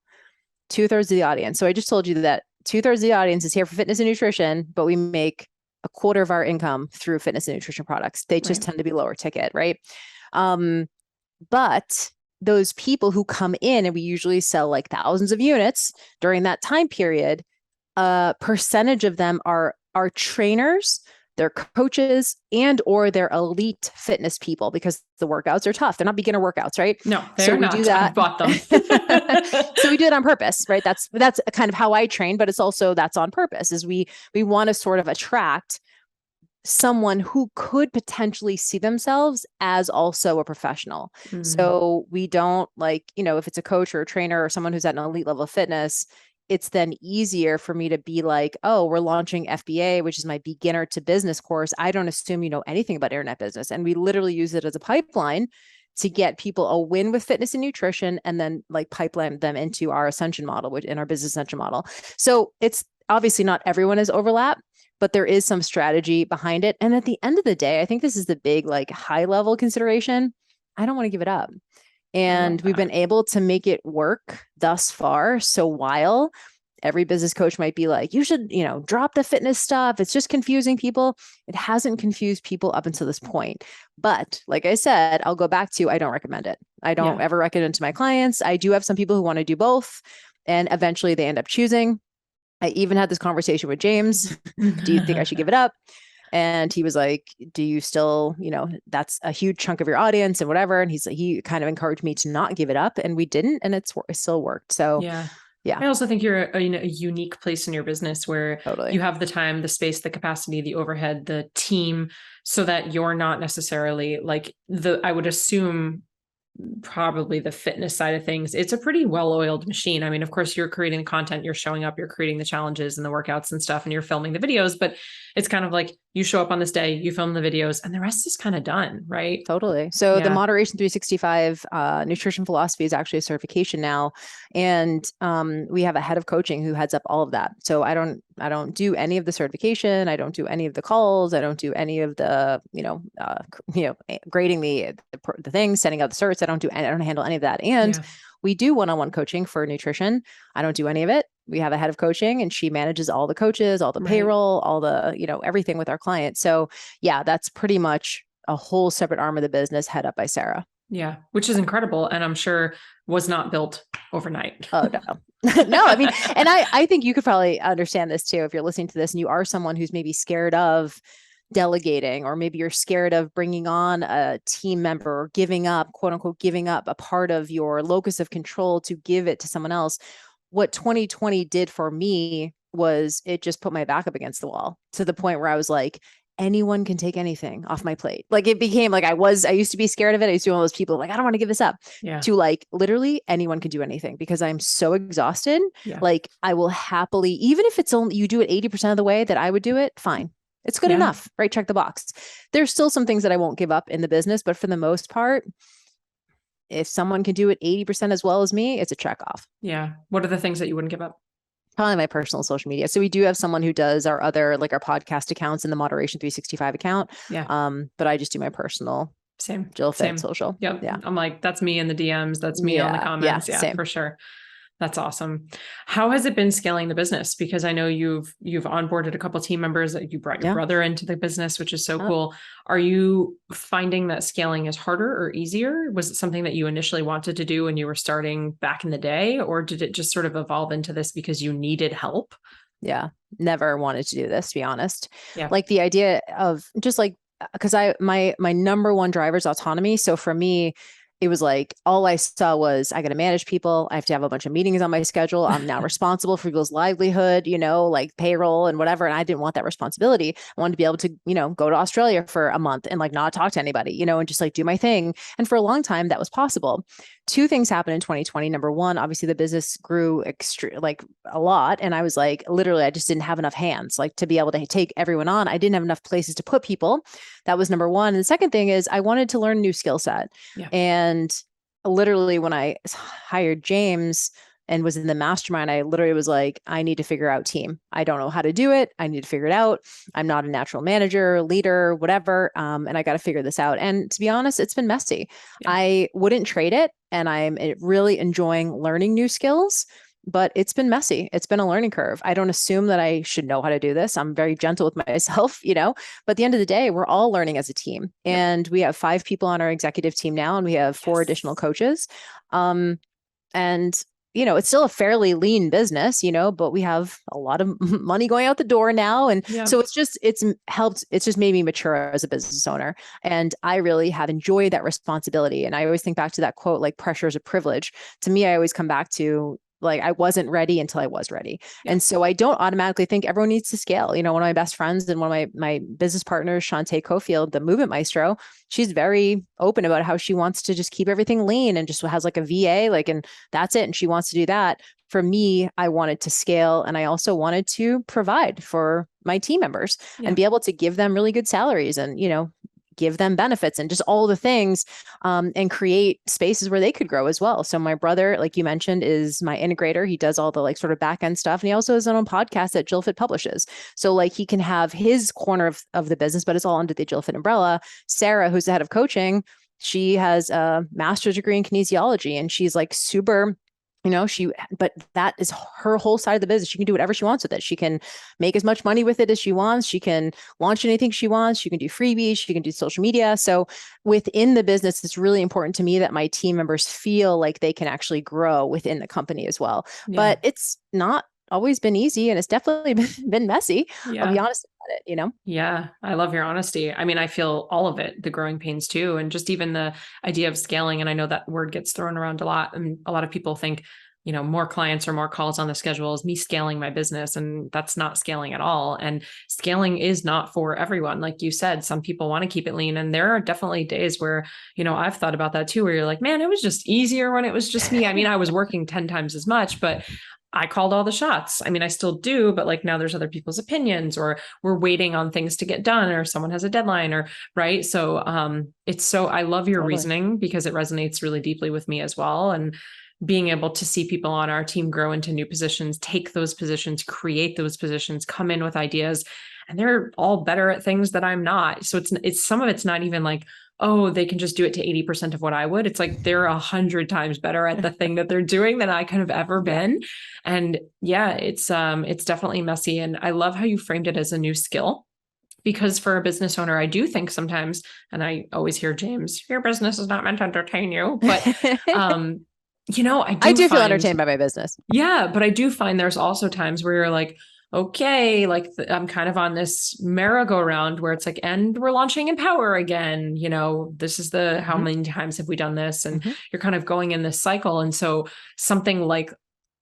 2/3 of the audience. So I just told you that 2/3 of the audience is here for fitness and nutrition, but we make a quarter of our income through fitness and nutrition products. They just tend to be lower ticket, right? But those people who come in, and we usually sell like thousands of units during that time period, a percentage of them are trainers, they're coaches, and or they're elite fitness people, because the workouts are tough. They're not beginner workouts, right? No, So they're we not. do that. I've bought them. So we do it on purpose, right? That's kind of how I train, but it's also that's on purpose. Is we want to sort of attract someone who could potentially see themselves as also a professional. So we don't, like, if it's a coach or a trainer or someone who's at an elite level of fitness, it's then easier for me to be like, oh, we're launching FBA, which is my beginner to business course. I don't assume you know anything about internet business. And we literally use it as a pipeline to get people a win with fitness and nutrition, and then like pipeline them into our ascension model, which in our business ascension model. So it's obviously not everyone is overlap, but there is some strategy behind it. And at the end of the day, I think this is the big, like, high level consideration. I don't want to give it up. And we've been able to make it work thus far. So while every business coach might be like, you should, drop the fitness stuff, it's just confusing people, it hasn't confused people up until this point. But like I said, I'll go back to, I don't recommend it. I don't ever recommend it to my clients. I do have some people who want to do both, and eventually they end up choosing. I even had this conversation with James. Do you think I should give it up? And he was like, do you still, that's a huge chunk of your audience and whatever. And he kind of encouraged me to not give it up, and we didn't, and it still worked. So yeah. Yeah. I also think you're a unique place in your business where Totally. you have the time, the space, the capacity, the overhead, the team, so that you're not necessarily like I would assume probably the fitness side of things. It's a pretty well-oiled machine. I mean, of course, you're creating the content, you're showing up, you're creating the challenges and the workouts and stuff, and you're filming the videos, but it's kind of like you show up on this day, you film the videos, and the rest is kind of done, right? Totally. So the Moderation 365 nutrition philosophy is actually a certification now. And we have a head of coaching who heads up all of that. So I don't do any of the certification. I don't do any of the calls. I don't do any of the, grading the things, sending out the certs. I don't handle any of that. And we do one-on-one coaching for nutrition. I don't do any of it. We have a head of coaching, and she manages all the coaches, all the payroll, all the, everything with our clients. So yeah, that's pretty much a whole separate arm of the business head up by Sarah. Yeah, which is incredible. And I'm sure was not built overnight. Oh, no. No, I mean, and I think you could probably understand this too, if you're listening to this and you are someone who's maybe scared of delegating, or maybe you're scared of bringing on a team member, or giving up, quote unquote, giving up a part of your locus of control to give it to someone else. What 2020 did for me was it just put my back up against the wall, to the point where I was like, anyone can take anything off my plate. Like, it became like I used to be scared of it. I used to be one of those people like, I don't want to give this up, to like, literally anyone can do anything, because I'm so exhausted. Like, I will happily, even if it's only, you do it 80% of the way that I would do it, fine. It's good enough, right? Check the box. There's still some things that I won't give up in the business, but for the most part, if someone can do it 80% as well as me, it's a check off. Yeah. What are the things that you wouldn't give up? Probably my personal social media. So we do have someone who does our other, like our podcast accounts and the Moderation 365 account. But I just do my personal. Same. Jill Fit social. Yep. Yeah. I'm like, that's me in the DMs. That's me on the comments. Yeah, same. For sure. That's awesome. How has it been scaling the business? Because I know you've onboarded a couple of team members, that you brought your brother into the business, which is so cool. Are you finding that scaling is harder or easier? Was it something that you initially wanted to do when you were starting back in the day, or did it just sort of evolve into this because you needed help? Yeah. Never wanted to do this, to be honest. Yeah. Like the idea of just like, because my number one driver is autonomy. So for me, it was like, all I saw was, I got to manage people. I have to have a bunch of meetings on my schedule. I'm now responsible for people's livelihood, like payroll and whatever. And I didn't want that responsibility. I wanted to be able to, go to Australia for a month and like not talk to anybody, and just like do my thing. And for a long time that was possible. Two things happened in 2020. Number one, obviously the business grew like a lot. And I was like, literally, I just didn't have enough hands, like to be able to take everyone on. I didn't have enough places to put people. That was number one. And the second thing is I wanted to learn a new skill set. And literally when I hired James and was in the mastermind, I literally was like, I need to figure out team. I don't know how to do it. I need to figure it out. I'm not a natural manager, leader, whatever. And I got to figure this out. And to be honest, it's been messy. I wouldn't trade it. And I'm really enjoying learning new skills, but it's been messy. It's been a learning curve. I don't assume that I should know how to do this. I'm very gentle with myself, but at the end of the day, we're all learning as a team. Yep. And we have 5 people on our executive team now, and we have 4 additional coaches. And it's still a fairly lean business, but we have a lot of money going out the door now. And so it's just made me mature as a business owner. And I really have enjoyed that responsibility. And I always think back to that quote, like, pressure is a privilege. To me, I always come back to, like, I wasn't ready until I was ready. Yeah. And so I don't automatically think everyone needs to scale. One of my best friends and one of my business partners, Shantae Cofield, the movement maestro, she's very open about how she wants to just keep everything lean and just has like a VA, and that's it. And she wants to do that. For me, I wanted to scale, and I also wanted to provide for my team members and be able to give them really good salaries and, give them benefits and just all the things, and create spaces where they could grow as well. So my brother, like you mentioned, is my integrator. He does all the sort of back end stuff. And he also has his own podcast that Jillfit publishes. So he can have his corner of the business, but it's all under the Jillfit umbrella. Sarah, who's the head of coaching, she has a master's degree in kinesiology, and she's super, but that is her whole side of the business. She can do whatever she wants with it. She can make as much money with it as she wants. She can launch anything she wants. She can do freebies. She can do social media. So within the business, it's really important to me that my team members feel like they can actually grow within the company as well. Yeah. But it's not always been easy, and it's definitely been messy. Yeah. I'll be honest about it, Yeah. I love your honesty. I mean, I feel all of it, the growing pains too. And just even the idea of scaling. And I know that word gets thrown around a lot. And a lot of people think, more clients or more calls on the schedule is me scaling my business. And that's not scaling at all. And scaling is not for everyone. Like you said, some people want to keep it lean. And there are definitely days where, I've thought about that too, where you're like, man, it was just easier when it was just me. I mean, I was working 10 times as much, but I called all the shots. I mean, I still do, but now there's other people's opinions, or we're waiting on things to get done, or someone has a deadline, or right. So I love your reasoning, because it resonates really deeply with me as well. And being able to see people on our team grow into new positions, take those positions, create those positions, come in with ideas, and they're all better at things that I'm not. So it's some of it's not even oh, they can just do it to 80% of what I would. It's they're 100 times better at the thing that they're doing than I could have ever been. And it's definitely messy. And I love how you framed it as a new skill, because for a business owner, I do think sometimes, and I always hear James, your business is not meant to entertain you, but I do feel entertained by my business. Yeah. But I do find there's also times where you're okay, I'm kind of on this merry-go-round where it's and we're launching Empower again. This is how many times have we done this? And you're kind of going in this cycle. And so something like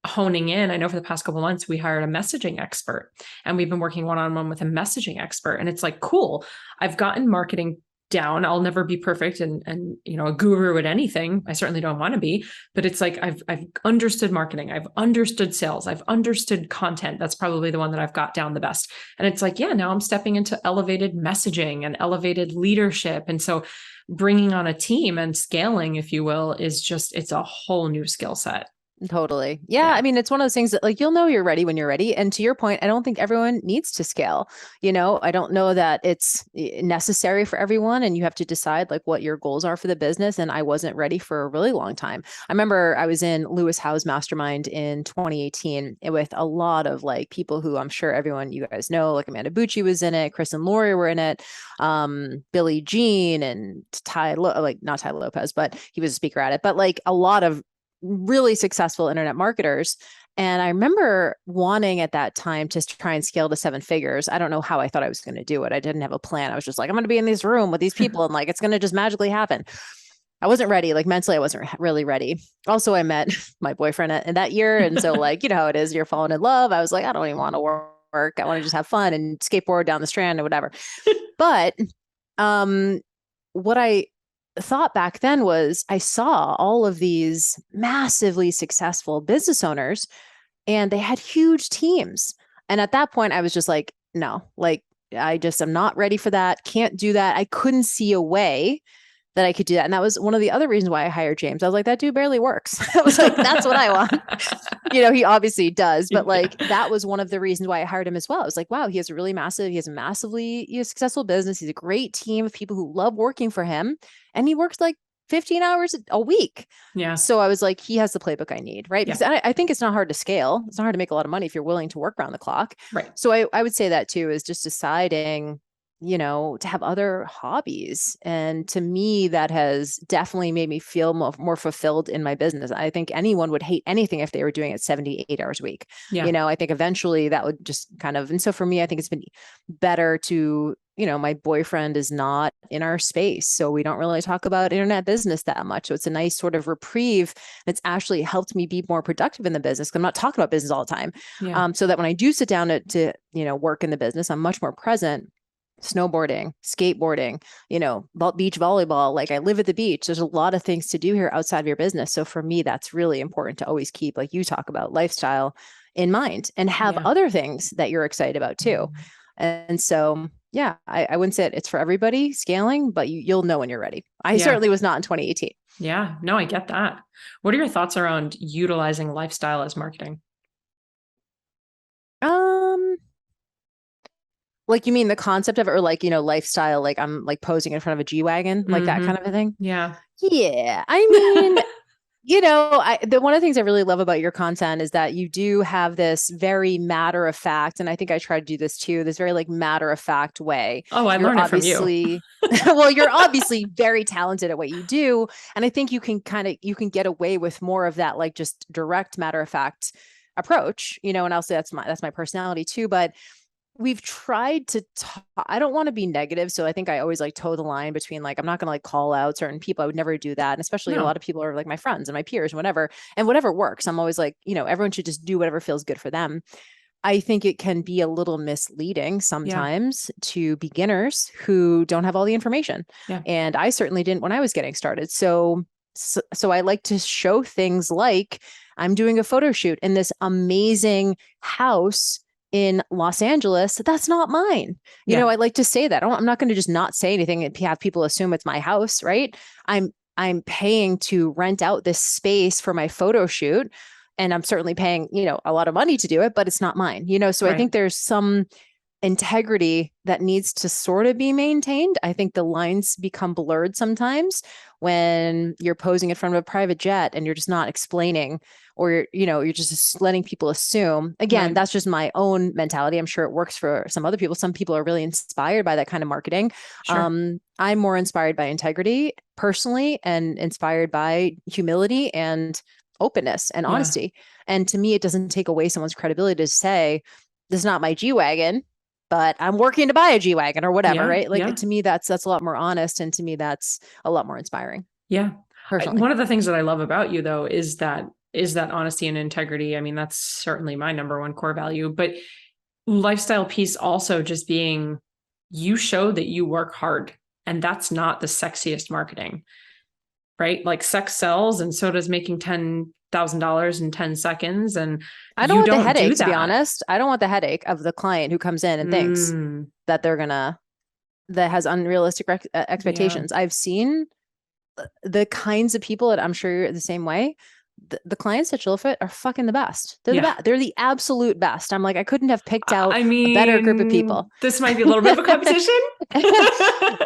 honing in, I know for the past couple of months, we hired a messaging expert, and we've been working one-on-one with a messaging expert. And it's cool. I've gotten marketing down. I'll never be perfect and a guru at anything. I certainly don't want to be, but it's I've understood marketing. I've understood sales. I've understood content. That's probably the one that I've got down the best. And it's now I'm stepping into elevated messaging and elevated leadership. And so bringing on a team and scaling, if you will, it's a whole new skill set. Totally. Yeah. I mean, it's one of those things that you'll know you're ready when you're ready. And to your point, I don't think everyone needs to scale. I don't know that it's necessary for everyone, and you have to decide what your goals are for the business. And I wasn't ready for a really long time. I remember I was in Lewis Howe's mastermind in 2018 with a lot of people who I'm sure you guys know, Amanda Bucci was in it, Chris and Lori were in it, Billie Jean and not Ty Lopez, but he was a speaker at it, but a lot of really successful internet marketers. And I remember wanting at that time to try and scale to 7 figures. I don't know how I thought I was going to do it. I didn't have a plan. I was just I'm going to be in this room with these people and it's going to just magically happen. I wasn't ready. Mentally, I wasn't really ready. Also, I met my boyfriend in that year. And so how it is, you're falling in love. I was I don't even want to work. I want to just have fun and skateboard down the Strand or whatever. But what I thought back then was I saw all of these massively successful business owners, and they had huge teams. And at that point, I was just no, I just am not ready for that. Can't do that. I couldn't see a way that I could do that. And that was one of the other reasons why I hired James. I was that dude barely works. I was that's what I want. He obviously does, but that was one of the reasons why I hired him as well. I was wow, he has a massively successful business. He's a great team of people who love working for him. And he works 15 hours a week. Yeah. So I was like, he has the playbook I need, right? Because I think it's not hard to scale. It's not hard to make a lot of money if you're willing to work around the clock. Right. So I would say that too, is just deciding, to have other hobbies. And to me, that has definitely made me feel more fulfilled in my business. I think anyone would hate anything if they were doing it 78 hours a week. Yeah. I think eventually that would just kind of, and so for me, I think it's been better to, my boyfriend is not in our space. So we don't really talk about internet business that much. So it's a nice sort of reprieve. It's actually helped me be more productive in the business, because I'm not talking about business all the time. Yeah. So that when I do sit down to work in the business, I'm much more present. Snowboarding, skateboarding, beach volleyball. Like, I live at the beach. There's a lot of things to do here outside of your business. So for me, that's really important to always keep, like you talk about, lifestyle in mind, and have other things that you're excited about too. And so, yeah, I wouldn't say it's for everybody scaling, but you'll know when you're ready. I certainly was not in 2018. Yeah, no, I get that. What are your thoughts around utilizing lifestyle as marketing? Like, you mean the concept of it, or like, lifestyle, like I'm like posing in front of a G-Wagon, like that kind of a thing? Yeah. Yeah. I mean, one of the things I really love about your content is that you do have this very matter of fact, and I think I try to do this too, this very like matter of fact way. Oh, I learned it from you. Well, you're obviously very talented at what you do. And I think you can get away with more of that, like just direct matter of fact approach, and I'll say that's my personality too. But we've tried to I don't want to be negative. So I think I always like toe the line between, like, I'm not going to like call out certain people. I would never do that. And especially a lot of people are like my friends and my peers and whatever works. I'm always like, everyone should just do whatever feels good for them. I think it can be a little misleading sometimes to beginners who don't have all the information. Yeah. And I certainly didn't when I was getting started. So I like to show things like I'm doing a photo shoot in this amazing house in Los Angeles. That's not mine. I like to say that. I'm not going to just not say anything and have people assume it's my house, right? I'm paying to rent out this space for my photo shoot, and I'm certainly paying, a lot of money to do it, but it's not mine, so I think there's some integrity that needs to sort of be maintained. I think the lines become blurred sometimes when you're posing in front of a private jet and you're just not explaining, or you're just letting people assume. Again, that's just my own mentality. I'm sure it works for some other people. Some people are really inspired by that kind of marketing. Sure. I'm more inspired by integrity personally, and inspired by humility and openness and honesty. And to me, it doesn't take away someone's credibility to say, this is not my G-Wagon, but I'm working to buy a G-Wagon or whatever, right? Like, to me, that's a lot more honest. And to me, that's a lot more inspiring. Yeah. Personally. One of the things that I love about you, though, is that honesty and integrity. I mean, that's certainly my number one core value, but lifestyle piece also just being, you show that you work hard, and that's not the sexiest marketing, right? Like, sex sells, and so does making $10,000 in 10 seconds. And I don't want the headache, to be honest. I don't want the headache of the client who comes in and thinks that that has unrealistic expectations. I've seen the kinds of people that, I'm sure you're the same way. The clients at Chillfit are fucking the best. They're the absolute best. I'm like, I couldn't have picked out a better group of people. This might be a little bit of a competition,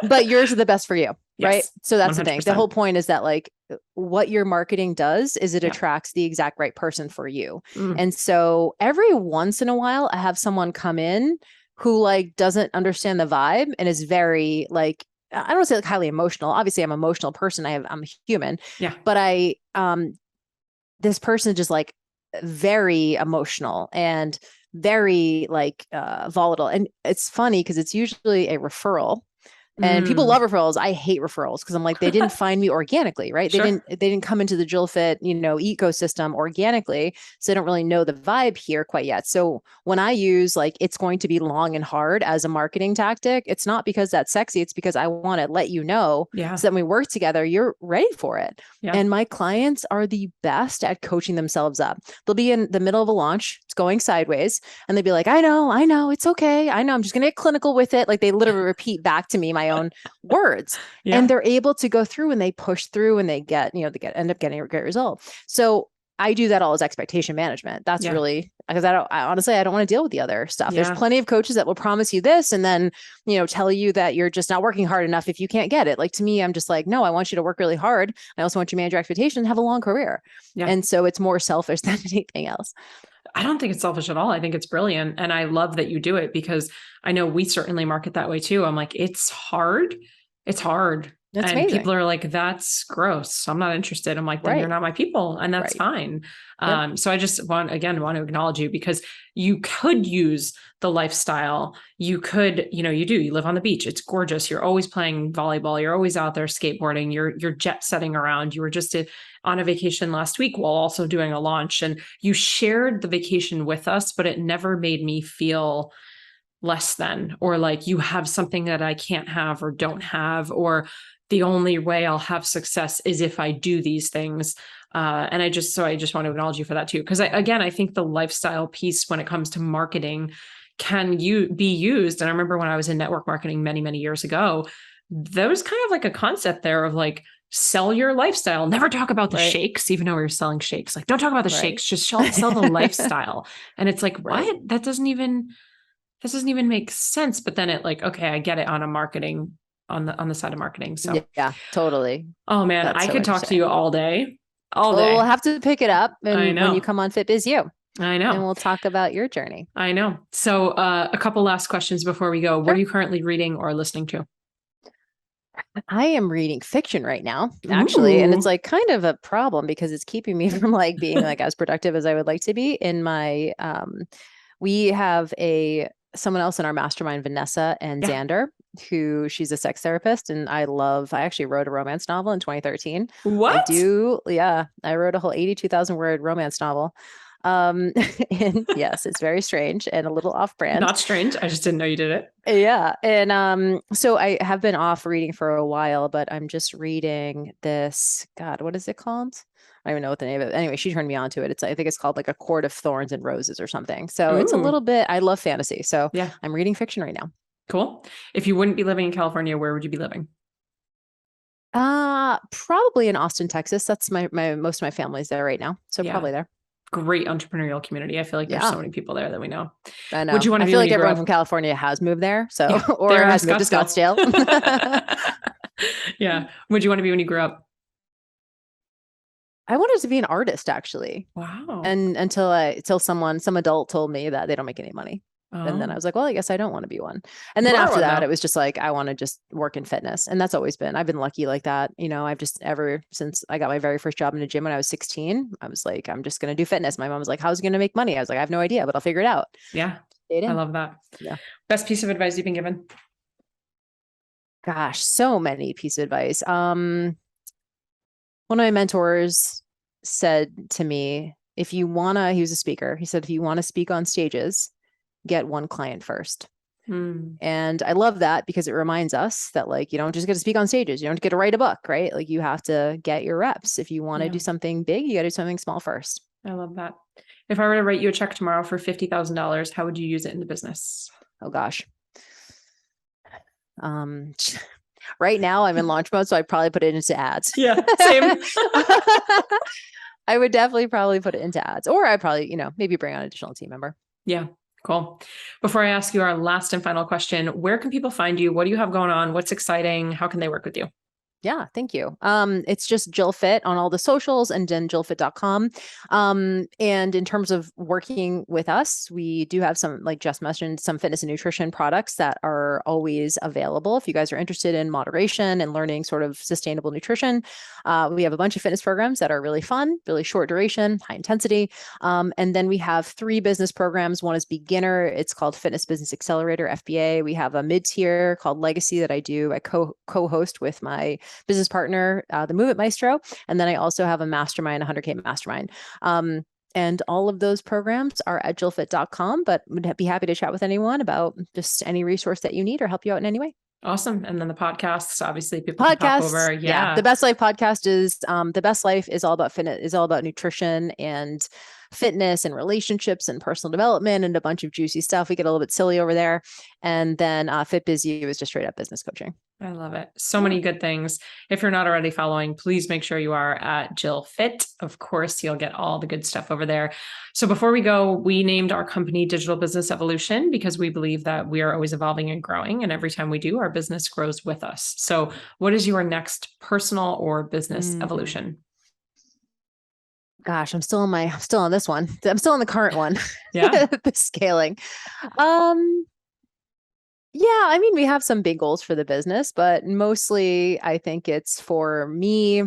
but yours are the best for you. Yes, right. So that's 100%. The thing. The whole point is that, like, what your marketing does is it attracts the exact right person for you. And so every once in a while, I have someone come in who like doesn't understand the vibe and is very like, I don't want to say like highly emotional. Obviously, I'm an emotional person. I'm a human. Yeah. But this person just like very emotional and very like volatile. And it's funny because it's usually a referral. And people love referrals. I hate referrals because I'm like, they didn't find me organically, right? Sure. They didn't come into the Jillfit, ecosystem organically. So they don't really know the vibe here quite yet. So when I use like, it's going to be long and hard as a marketing tactic, it's not because that's sexy. It's because I want to let you know so that when we work together, you're ready for it. Yeah. And my clients are the best at coaching themselves up. They'll be in the middle of a launch. It's going sideways. And they'll be like, I know, it's okay. I know, I'm just going to get clinical with it. Like, they literally repeat back to me my own words. And they're able to go through and they push through and they get, end up getting a great result. So I do that all as expectation management. That's really because honestly, I don't want to deal with the other stuff. There's plenty of coaches that will promise you this and then, tell you that you're just not working hard enough if you can't get it. Like to me, I'm just like, no, I want you to work really hard. I also want you to manage your expectations and have a long career. And so it's more selfish than anything else. I don't think it's selfish at all. I think it's brilliant. And I love that you do it because I know we certainly market that way too. I'm like, it's hard. It's hard. That's and amazing. People are like, that's gross. I'm not interested. I'm like, then you're not my people. And that's fine. So I just want to acknowledge you because you could use the lifestyle. You could, you live on the beach. It's gorgeous. You're always playing volleyball. You're always out there skateboarding. You're jet setting around. You were just on a vacation last week while also doing a launch, and you shared the vacation with us, but it never made me feel less than, or like you have something that I can't have or don't have, or the only way I'll have success is if I do these things. And I just want to acknowledge you for that too. Because I think the lifestyle piece when it comes to marketing can be used. And I remember when I was in network marketing many, many years ago, there was kind of like a concept there of like, sell your lifestyle, never talk about the shakes, even though we were selling shakes. Like, don't talk about the shakes, just sell the lifestyle. And it's like, what? That doesn't even make sense. But then it like, okay, I get it on a marketing, on the side of marketing. So yeah, totally. Oh man, I could talk to you all day. Well, we'll have to pick it up when you come on Fit Biz You. I know. And we'll talk about your journey. I know. So a couple last questions before we go. What are you currently reading or listening to? I am reading fiction right now, actually. And it's like kind of a problem because it's keeping me from like being like as productive as I would like to be in my, we have someone else in our mastermind, Vanessa and Xander, who she's a sex therapist. And I actually wrote a romance novel in 2013. What? I do. Yeah. I wrote a whole 82,000 word romance novel. And yes, it's very strange and a little off brand. Not strange. I just didn't know you did it. Yeah. And so I have been off reading for a while, but I'm just reading this. God, what is it called? I don't even know what the name of it. Anyway, she turned me on to it. I think it's called like A Court of Thorns and Roses or something. So it's a little bit, I love fantasy. So I'm reading fiction right now. Cool. If you wouldn't be living in California, where would you be living? Probably in Austin, Texas. That's my most of my family's there right now. So probably there. Great entrepreneurial community. I feel like there's so many people there that we know. I know. Would you want to I feel like everyone from California has moved there. So, or has moved to Scottsdale. Yeah. Would you want to be when you grew up? I wanted to be an artist, actually. Wow. And until some adult told me that they don't make any money. And then I was like, well, I guess I don't want to be one. And then after that, it was just like, I want to just work in fitness. And that's always been, I've been lucky like that. I've just ever since I got my very first job in a gym when I was 16, I was like, I'm just going to do fitness. My mom was like, how's it going to make money? I was like, I have no idea, but I'll figure it out. Yeah. I love that. Yeah. Best piece of advice you've been given? Gosh, so many pieces of advice. One of my mentors said to me, he was a speaker. He said, if you want to speak on stages, get one client first. And I love that because it reminds us that like, you don't just get to speak on stages. You don't get to write a book, right? Like you have to get your reps. If you want to do something big, you got to do something small first. I love that. If I were to write you a check tomorrow for $50,000, how would you use it in the business? Oh gosh. Right now I'm in launch mode, so I'd probably put it into ads. Yeah, same. I would definitely probably put it into ads, or I'd probably, maybe bring on an additional team member. Yeah. Cool. Before I ask you our last and final question, where can people find you? What do you have going on? What's exciting? How can they work with you? Yeah, thank you. It's just Jill Fit on all the socials and then jillfit.com. And in terms of working with us, we do have some, like Jess mentioned, some fitness and nutrition products that are always available. If you guys are interested in moderation and learning sort of sustainable nutrition, we have a bunch of fitness programs that are really fun, really short duration, high intensity. And then we have 3 business programs. One is beginner. It's called Fitness Business Accelerator, FBA. We have a mid-tier called Legacy that I co-host with my business partner, the Movement Maestro. And then I also have a mastermind, 100K mastermind. And all of those programs are at jillfit.com, but would be happy to chat with anyone about just any resource that you need or help you out in any way. Awesome. And then the podcasts, obviously people can pop over. Yeah. The Best Life podcast is, The Best Life is all about fitness, is all about nutrition and fitness and relationships and personal development and a bunch of juicy stuff. We get a little bit silly over there. And then Fit Biz You is just straight up business coaching. I love it. So many good things. If you're not already following, please make sure you are at Jill Fit. Of course, you'll get all the good stuff over there. So before we go, we named our company Digital Business Evolution because we believe that we are always evolving and growing. And every time we do, our business grows with us. So what is your next personal or business evolution? Gosh, I'm still on this one. I'm still on the current one. Yeah. The scaling. Yeah, I mean, we have some big goals for the business, but mostly I think it's for me.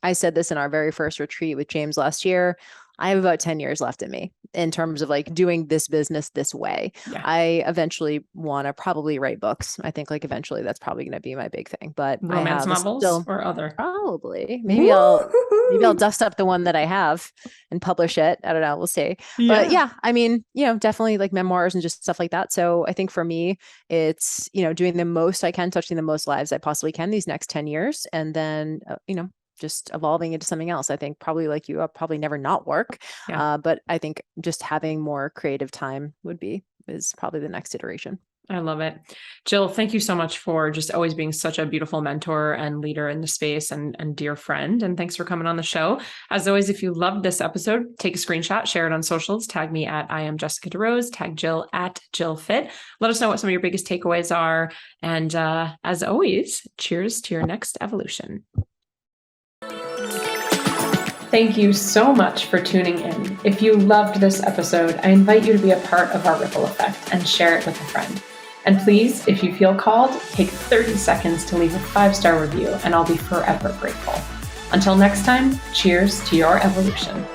I said this in our very first retreat with James last year. I have about 10 years left in me in terms of like doing this business this way. Yeah. I eventually want to probably write books. I think like eventually that's probably going to be my big thing, but Romance novels still or other? probably maybe I'll dust up the one that I have and publish it. I don't know. We'll see. Yeah. But yeah, I mean, definitely like memoirs and just stuff like that. So I think for me, it's, doing the most I can, touching the most lives I possibly can these next 10 years. And then, just evolving into something else. I think probably like you, I'll probably never not work. Yeah. But I think just having more creative time is probably the next iteration. I love it. Jill, thank you so much for just always being such a beautiful mentor and leader in the space and dear friend. And thanks for coming on the show. As always, if you loved this episode, take a screenshot, share it on socials, tag me at I am Jessica DeRose, tag Jill at Jill Fit. Let us know what some of your biggest takeaways are. And as always, cheers to your next evolution. Thank you so much for tuning in. If you loved this episode, I invite you to be a part of our ripple effect and share it with a friend. And please, if you feel called, take 30 seconds to leave a 5-star review, and I'll be forever grateful. Until next time, cheers to your evolution.